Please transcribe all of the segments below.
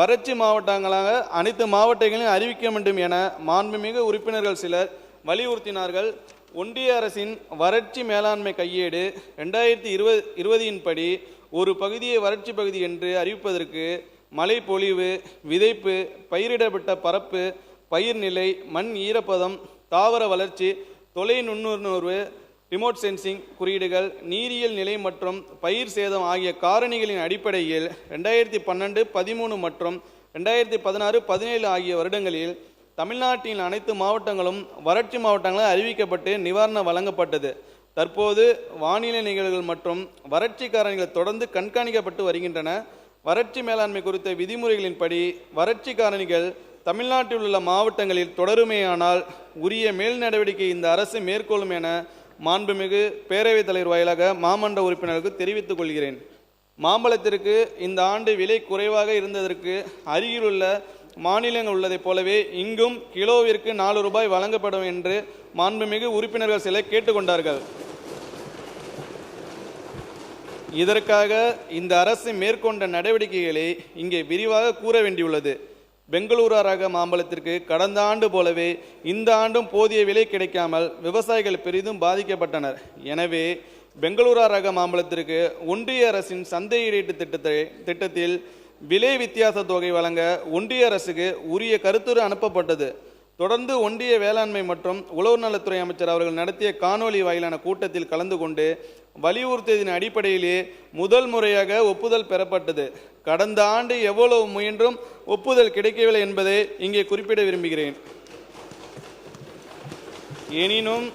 வறட்சி மாவட்டங்களாக அனைத்து மாவட்டங்களையும் அறிவிக்க வேண்டும் என மாண்புமிகு உறுப்பினர்கள் சிலர் வலியுறுத்தினார்கள். ஒன்றிய அரசின் வறட்சி மேலாண்மை கையேடு 2020 படி ஒரு பகுதியை வறட்சி பகுதி என்று அறிவிப்பதற்கு மழை பொழிவு, விதைப்பு, பயிரிடப்பட்ட பரப்பு, பயிர் நிலை, மண் ஈரப்பதம், தாவர வளர்ச்சி, தொலை நுண்ணுணர்வு, ரிமோட் சென்சிங் குறியீடுகள், நீரியல் நிலை மற்றும் பயிர் சேதம் ஆகிய காரணிகளின் அடிப்படையில் 2012, 13 மற்றும் 2016, 17 ஆகிய வருடங்களில் தமிழ்நாட்டின் அனைத்து மாவட்டங்களும் வறட்சி மாவட்டங்களாக அறிவிக்கப்பட்டு நிவாரணம் வழங்கப்பட்டது. தற்போது வானிலை நிகழ்வுகள் மற்றும் வறட்சி காரணிகள் தொடர்ந்து கண்காணிக்கப்பட்டு வருகின்றன. வறட்சி மேலாண்மை குறித்த விதிமுறைகளின்படி வறட்சி காரணிகள் தமிழ்நாட்டில் உள்ள மாவட்டங்களில் தொடருமேயானால் உரிய மேல் நடவடிக்கை இந்த அரசு மேற்கொள்ளும் என மாண்புமிகு பேரவைத் தலைவர் வாயிலாக மாமன்ற உறுப்பினருக்கு தெரிவித்துக் கொள்கிறேன். மாம்பழத்திற்கு இந்த ஆண்டு விலை குறைவாக இருந்ததற்கு அருகிலுள்ள மாநிலங்கள் உள்ளதைப் போலவே இங்கும் கிலோவிற்கு 4 ரூபாய் வழங்கப்படும் என்று மாண்புமிகு உறுப்பினர்கள் சிலர் கேட்டுக்கொண்டார்கள். இதற்காக இந்த அரசு மேற்கொண்ட நடவடிக்கைகளை இங்கே விரிவாக கூற வேண்டியுள்ளது. பெங்களூரு ரக மாம்பழத்திற்கு கடந்த ஆண்டு போலவே இந்த ஆண்டும் போதிய விலை கிடைக்காமல் விவசாயிகள் பெரிதும் பாதிக்கப்பட்டனர். எனவே பெங்களூரு ரக மாம்பழத்திற்கு ஒன்றிய அரசின் சந்தையீடு திட்டத்தில் விலை வித்தியாச தொகை வழங்க ஒன்றிய அரசுக்கு உரிய கருத்துரு அனுப்பப்பட்டது. தொடர்ந்து ஒன்றிய வேளாண்மை மற்றும் உழவர் நலத்துறை அமைச்சர் அவர்கள் நடத்திய காணொலி வாயிலான கூட்டத்தில் கலந்து கொண்டு வலியுறுத்தியதன் அடிப்படையிலே முதல் முறையாக ஒப்புதல் பெறப்பட்டது. கடந்த ஆண்டு எவ்வளவு முயன்றும் ஒப்புதல் கிடைக்கவில்லை என்பதை இங்கே குறிப்பிட விரும்புகிறேன். எனினும்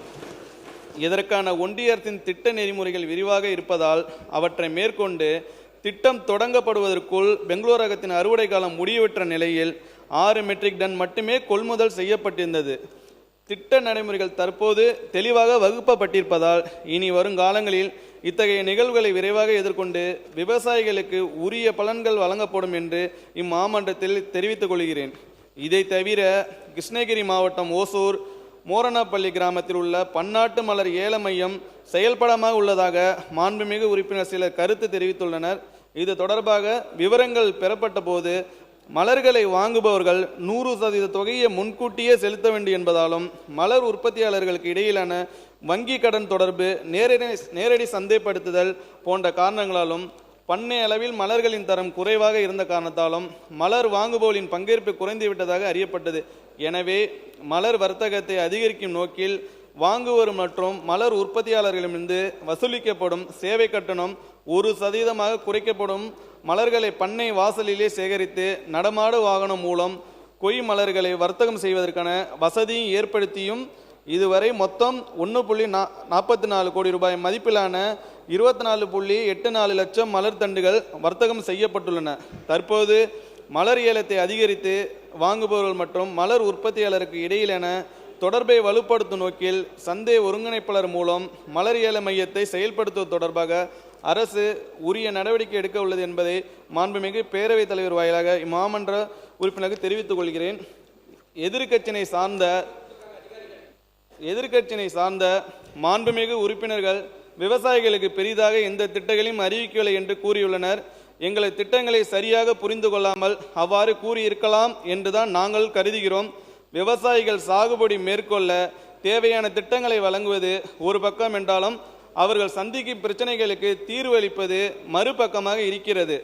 இதற்கான ஒன்றிய அரசின் திட்ட நெறிமுறைகள் விரிவாக இருப்பதால் அவற்றை மேற்கொண்டு திட்டம் தொடங்கப்படுவதற்குள் பெங்களூரு ரகத்தின் அறுவடை காலம் முடிவுற்ற நிலையில் 6 மெட்ரிக் டன் மட்டுமே கொள்முதல் செய்யப்பட்டிருந்தது. திட்ட நடைமுறைகள் தற்போது தெளிவாக வகுக்கப்பட்டிருப்பதால் இனி வருங்காலங்களில் இத்தகைய நிகழ்வுகளை விரைவாக எதிர்கொண்டு விவசாயிகளுக்கு உரிய பலன்கள் வழங்கப்படும் என்று இம்மாமன்றத்தில் தெரிவித்துக் கொள்கிறேன். இதை தவிர கிருஷ்ணகிரி மாவட்டம் ஓசூர் மோரணப்பள்ளி கிராமத்தில் உள்ள பன்னாட்டு மலர் ஏல மையம் செயல்படமாக உள்ளதாக மாண்புமிகு உறுப்பினர் சிலர் கருத்து தெரிவித்துள்ளனர். இது தொடர்பாக விவரங்கள் பெறப்பட்ட போது மலர்களை வாங்குபவர்கள் 100% தொகையை முன்கூட்டியே செலுத்த வேண்டும் என்பதாலும் மலர் உற்பத்தியாளர்களுக்கு இடையிலான வங்கி கடன் தொடர்பு, நேரடி சந்தைப்படுத்துதல் போன்ற காரணங்களாலும் பண்ணை அளவில் மலர்களின் தரம் குறைவாக இருந்த காரணத்தாலும் மலர் வாங்குபவர்களின் பங்கேற்பு குறைந்துவிட்டதாக அறியப்பட்டது. எனவே மலர் வர்த்தகத்தை அதிகரிக்கும் நோக்கில் வாங்குவோர் மற்றும் மலர் உற்பத்தியாளர்களிடமிருந்து வசூலிக்கப்படும் சேவை கட்டணம் 1% குறைக்கப்படும். மலர்களை பண்ணை வாசலிலே சேகரித்து நடமாடு வாகனம் மூலம் கொய் மலர்களை வர்த்தகம் செய்வதற்கான வசதியும் ஏற்படுத்தியும் இதுவரை மொத்தம் 1.44 கோடி ரூபாய் மதிப்பிலான 24.84 லட்சம் மலர் தண்டுகள் வர்த்தகம் செய்யப்பட்டுள்ளன. தற்போது மலர் ஏலத்தை அதிகரித்து வாங்குபவர்கள் மற்றும் மலர் உற்பத்தியாளருக்கு இடையிலான தொடர்பை வலுப்படுத்தும் நோக்கில் சந்தை ஒருங்கிணைப்பாளர் மூலம் மலர் ஏல மையத்தை செயல்படுத்துவது தொடர்பாக அரசு உரிய நடவடிக்கை எடுக்க உள்ளது என்பதை மாண்புமிகு பேரவைத் தலைவர் வாயிலாக இம்மாமன்ற உறுப்பினருக்கு தெரிவித்துக் கொள்கிறேன். எதிர்க்கட்சியினை சார்ந்த மாண்புமிகு உறுப்பினர்கள் விவசாயிகளுக்கு பெரிதாக எந்த திட்டங்களையும் அறிவிக்கவில்லை என்று கூறியுள்ளனர். எங்களை திட்டங்களை சரியாக புரிந்து கொள்ளாமல் அவ்வாறு கூறியிருக்கலாம் என்றுதான் நாங்கள் கருதுகிறோம். விவசாயிகள் சாகுபடி மேற்கொள்ள தேவையான திட்டங்களை வழங்குவது ஒரு பக்கம் என்றாலும் அவர்கள் சந்திக்கும் பிரச்சனைகளுக்கு தீர்வு அளிப்பது மறுபக்கமாக இருக்கிறது.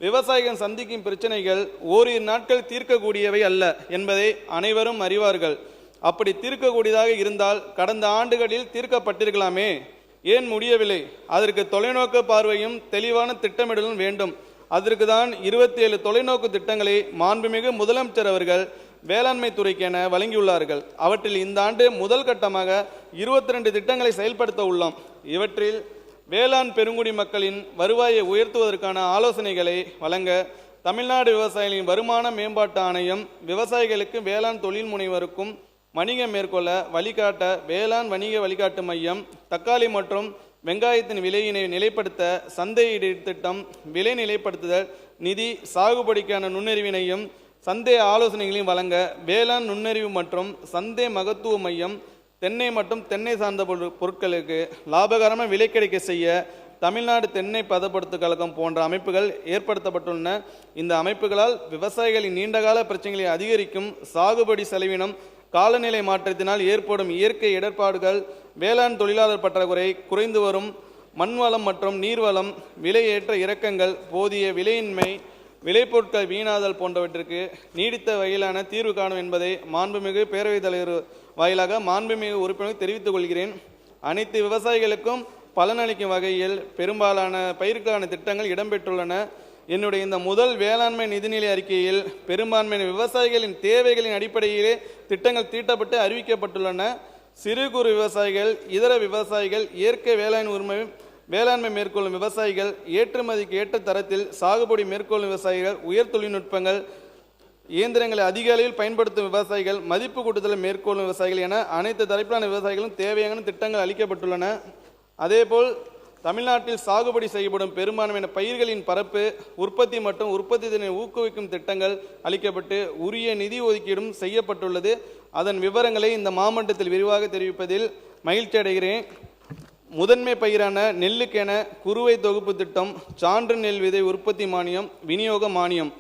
விவசாயிகள் சந்திக்கும் பிரச்சனைகள் ஓரிரு நாட்கள் தீர்க்கக்கூடியவை அல்ல என்பதை அனைவரும் அறிவார்கள். அப்படி தீர்க்கக்கூடியதாக இருந்தால் கடந்த ஆண்டுகளில் தீர்க்கப்பட்டிருக்கலாமே, ஏன் முடியவில்லை? அதற்கு தொலைநோக்கு பார்வையும் தெளிவான திட்டமிடலும் வேண்டும். அதற்கு தான் 27 தொலைநோக்கு திட்டங்களை மாண்புமிகு முதலமைச்சர் அவர்கள் வேளாண்மை துறைக்கு என வழங்கியுள்ளார்கள். அவற்றில் இந்த ஆண்டு முதல் கட்டமாக 22 திட்டங்களை செயல்படுத்த உள்ளோம். இவற்றில் வேளாண் பெருங்குடி மக்களின் வருவாயை உயர்த்துவதற்கான ஆலோசனைகளை வழங்க தமிழ்நாடு விவசாயிகளின் வருமான மேம்பாட்டு ஆணையம், விவசாயிகளுக்கு வேளாண் தொழில் முனைவருக்கும் வணிகம் மேற்கொள்ள வழிகாட்ட வேளாண் வணிக வழிகாட்டு மையம், தக்காளி மற்றும் வெங்காயத்தின் விலையினை நிலைப்படுத்த சந்தையீடு திட்டம், விலை நிலைப்படுத்துதல் நிதி, சாகுபடிக்கான நுண்ணறிவினையும் சந்தை ஆலோசனைகளையும் வழங்க வேளாண் நுண்ணறிவு மற்றும் சந்தை மகத்துவ மையம், தென்னை மற்றும் தென்னை சார்ந்த பொருட்களுக்கு லாபகரமாக விலை கிடைக்க செய்ய தமிழ்நாடு தென்னை பதப்படுத்தும் கழகம் போன்ற அமைப்புகள் ஏற்படுத்தப்பட்டுள்ளன. இந்த அமைப்புகளால் விவசாயிகளின் நீண்டகால பிரச்சனைகளை அதிகரிக்கும் சாகுபடி செலவினம், காலநிலை மாற்றத்தினால் ஏற்படும் இயற்கை இடர்பாடுகள், வேளாண் தொழிலாளர் பற்றாக்குறை, குறைந்து வரும் மண்வளம் மற்றும் நீர்வளம், விலையேற்ற இறக்கங்கள், போதிய விலையின்மை, விளைபொருட்கள் வீணாதல் போன்றவற்றிற்கு நீடித்த வகையிலான தீர்வு காணும் என்பதை மாண்புமிகு பேரவைத் தலைவர் வாயிலாக மாண்புமிகு உறுப்பினர் தெரிவித்துக் கொள்கிறேன். அனைத்து விவசாயிகளுக்கும் பலனளிக்கும் வகையில் பெரும்பாலான பயிர்க்கான திட்டங்கள் இடம்பெற்றுள்ளன. என்னுடைய இந்த முதல் வேளாண்மை நிதிநிலை அறிக்கையில் பெரும்பான்மையான விவசாயிகளின் தேவைகளின் அடிப்படையிலே திட்டங்கள் தீட்டப்பட்டு அறிவிக்கப்பட்டுள்ளன. சிறு குறு விவசாயிகள், இதர விவசாயிகள், இயற்கை வேளாண்மை மேற்கொள்ளும் விவசாயிகள், ஏற்றுமதிக்கு ஏற்ற தரத்தில் சாகுபடி மேற்கொள்ளும் விவசாயிகள், உயர் தொழில்நுட்பங்கள் இயந்திரங்களை அதிக அளவில் பயன்படுத்தும் விவசாயிகள், மதிப்பு கூட்டுதலை மேற்கொள்ளும் விவசாயிகள் என அனைத்து தரப்பிலான விவசாயிகளும் தேவையான திட்டங்கள் அளிக்கப்பட்டுள்ளன. அதேபோல் தமிழ்நாட்டில் சாகுபடி செய்யப்படும் பெரும்பான்மையான பயிர்களின் பரப்பு, உற்பத்தி மற்றும் உற்பத்தி திறனை ஊக்குவிக்கும் திட்டங்கள் அளிக்கப்பட்டு உரிய நிதி ஒதுக்கீடும் செய்யப்பட்டுள்ளது. அதன் விவரங்களை இந்த மாவட்டத்தில் விரிவாக தெரிவிப்பதில் மகிழ்ச்சி அடைகிறேன். முதன்மை பயிரான நெல்லுக்கென குறுவை தொகுப்பு திட்டம், சான்று நெல் விதை உற்பத்தி மானியம், விநியோக மானியம்,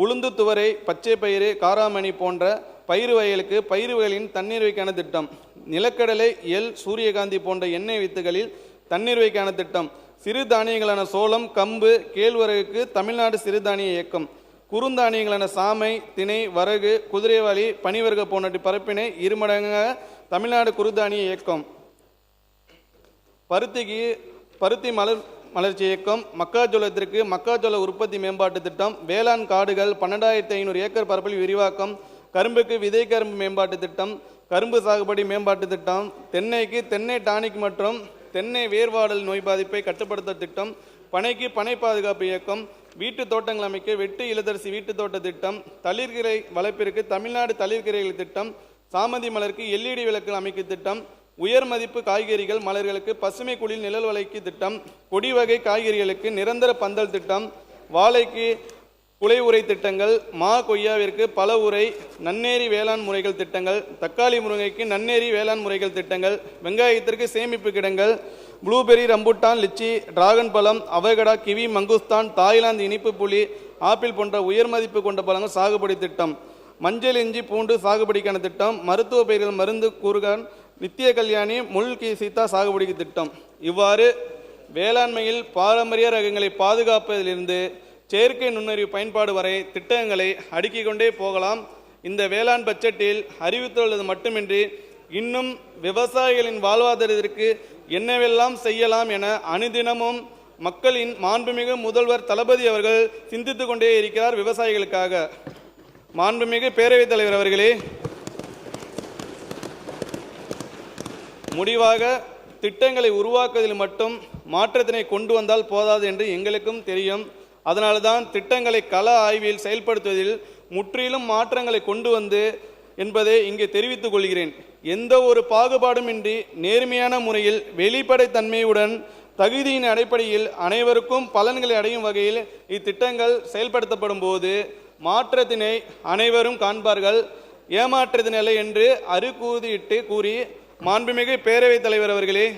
உளுந்து, துவரை, பச்சை பயிறு, காராமணி போன்ற பயிர் வகைகளுக்கு பயிர் வகைகளின் தண்ணீர் வைக்கான திட்டம், நிலக்கடலை, எள், சூரியகாந்தி போன்ற எண்ணெய் வித்துகளில் தண்ணீர் வைக்கான திட்டம், சிறு தானியங்களான சோளம், கம்பு, கேழ்வரகுக்கு தமிழ்நாடு சிறுதானிய இயக்கம், குறுந்தானியங்களான சாமை, திணை, வரகு, குதிரைவாளி, பனிவர்க்க போன்ற பரப்பினை இருமடங்காக தமிழ்நாடு குறுதானிய இயக்கம், பருத்தி மலர்ச்சி இயக்கம், மக்காச்சோளத்திற்கு மக்காச்சோள உற்பத்தி மேம்பாட்டு திட்டம், வேளாண் காடுகள் 12,500 ஏக்கர் பரப்பில் விரிவாக்கம், கரும்புக்கு விதை கரும்பு மேம்பாட்டு திட்டம், கரும்பு சாகுபடி மேம்பாட்டு திட்டம், தென்னைக்கு தென்னை டானிக் மற்றும் தென்னை வேர்வாடல் நோய் பாதிப்பை கட்டுப்படுத்த திட்டம், பனைக்கு பனை பாதுகாப்பு இயக்கம், வீட்டு தோட்டங்கள் அமைக்க வெட்டு இளதரசி வீட்டு தோட்ட திட்டம், தளிர்கிரை வளர்ப்பிற்கு தமிழ்நாடு தளிர்கிரைகள் திட்டம், சாமந்தி மலருக்கு LED விளக்குகள் அமைக்கும் திட்டம், உயர் மதிப்பு காய்கறிகள் மலர்களுக்கு பசுமை குளிர் நிழல் வளைக்கு திட்டம், கொடி வகை காய்கறிகளுக்கு நிரந்தர பந்தல் திட்டம், வாழைக்கு குலை உரை திட்டங்கள், மா கொய்யாவிற்கு பல உரை நன்னேரி வேளாண் முறைகள் திட்டங்கள், தக்காளி முருங்கைக்கு நன்னேரி வேளாண் முறைகள் திட்டங்கள், வெங்காயத்திற்கு சேமிப்பு கிடங்கள், ப்ளூபெரி, ரம்புட்டான், லிச்சி, டிராகன் பழம், அவகடா, கிவி, மங்குஸ்தான், தாய்லாந்து இனிப்பு புளி, ஆப்பிள் போன்ற உயர் மதிப்பு கொண்ட பழங்கள் சாகுபடி திட்டம், மஞ்சள், இஞ்சி, பூண்டு சாகுபடிக்கான திட்டம், மருத்துவ பயிர்கள் மருந்து கூறுகான், நித்திய கல்யாணி, முள் சீத்தா சாகுபடிக்கு திட்டம். இவ்வாறு வேளாண்மையில் பாரம்பரிய ரகங்களை பாதுகாப்பதிலிருந்து செயற்கை நுண்ணறிவு பயன்பாடு வரை திட்டங்களை அடுக்கிக் கொண்டே போகலாம். இந்த வேளாண் பட்ஜெட்டில் அறிவித்துள்ளது மட்டுமின்றி இன்னும் விவசாயிகளின் வாழ்வாதாரத்திற்கு என்னவெல்லாம் செய்யலாம் என அனுதினமும் மக்களின் மாண்புமிகு முதல்வர் தளபதி அவர்கள் சிந்தித்து கொண்டே இருக்கிறார் விவசாயிகளுக்காக. மாண்புமிகு பேரவைத் தலைவர் அவர்களே, முடிவாக திட்டங்களை உருவாக்குவதில் மட்டும் மாற்றத்தினை கொண்டு வந்தால் போதாது என்று எங்களுக்கும் தெரியும். அதனால்தான் திட்டங்களை கள ஆய்வில் செயல்படுத்துவதில் முற்றிலும் மாற்றங்களை கொண்டு வந்து என்பதை இங்கே தெரிவித்துக் கொள்கிறேன். எந்த ஒரு பாகுபாடுமின்றி நேர்மையான முறையில் வெளிப்படைத்தன்மையுடன் தகுதியின் அடிப்படையில் அனைவருக்கும் பலன்களை அடையும் வகையில் இத்திட்டங்கள் செயல்படுத்தப்படும் போது மாற்றத்தினை அனைவரும் காண்பார்கள், ஏமாற்றத்தினல்ல என்று அறுகூதியிட்டு கூறி, மாண்புமிகு பேரவைத் தலைவர் அவர்களே,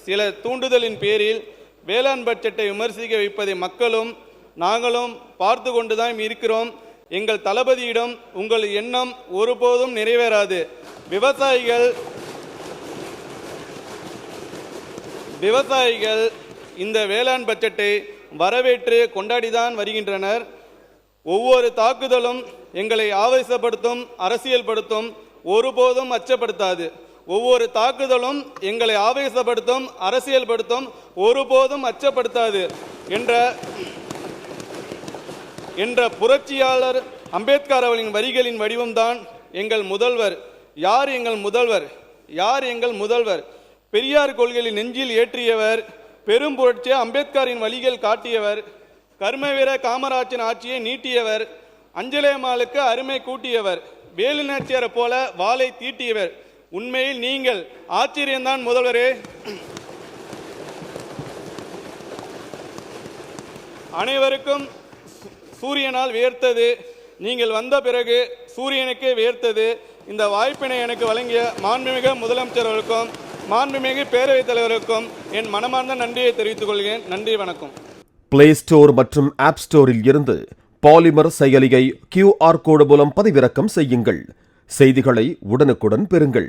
சில தூண்டுதலின் பேரில் வேளாண் பட்ஜெட்டை விமர்சிக்க வைப்பதை மக்களும் நாங்களும் பார்த்து கொண்டுதான் இருக்கிறோம். எங்கள் தளபதியிடம் உங்கள் எண்ணம் ஒருபோதும் நிறைவேறாது. விவசாயிகள் இந்த வேளாண் பட்ஜெட்டை வரவேற்று கொண்டாடிதான் வருகின்றனர். ஒவ்வொரு தாக்குதலும் எங்களை ஆவேசப்படுத்தும், அரசியல்படுத்தும், ஒருபோதும் அச்சப்படுத்தாது. ஒவ்வொரு தாக்குதலும் எங்களை ஆவேசப்படுத்தும், அரசியல்படுத்தும், ஒருபோதும் அச்சப்படுத்தாது என்ற புரட்சியாளர் அம்பேத்கர் அவர்களின் வரிகளின் வடிவம்தான் எங்கள் முதல்வர். யார் எங்கள் முதல்வர்? பெரியார் கொள்கையை நெஞ்சில் ஏற்றியவர், பெரும் புரட்சி அம்பேத்கரின் வழிகள் காட்டியவர், கர்மவீர காமராஜின் ஆட்சியை நீட்டியவர், அஞ்சலேமாளுக்கு அருமை கூட்டியவர், வேலு நாச்சியாரை போல வாளை தீட்டியவர். உண்மையில் நீங்கள் ஆச்சரியம்தான் முதல்வரே. அனைவருக்கும் சூரியனால் வியர்த்தது, நீங்கள் வந்த பிறகு சூரியனுக்கே வியர்த்தது. இந்த வாய்ப்பினை எனக்கு வழங்கிய மாண்புமிகு முதலமைச்சர் அவர்களுக்கும் மாண்புமிகு பேரவைத் தலைவருக்கும் என் மனமார்ந்த நன்றியை தெரிவித்துக் கொள்கிறேன். நன்றி, வணக்கம். பிளே ஸ்டோர் மற்றும் ஆப் ஸ்டோரில் இருந்து பாலிமர் செயலியை QR கோடு மூலம் பதிவிறக்கம் செய்யுங்கள். செய்திகளை உடனுக்குடன் பெறுங்கள்.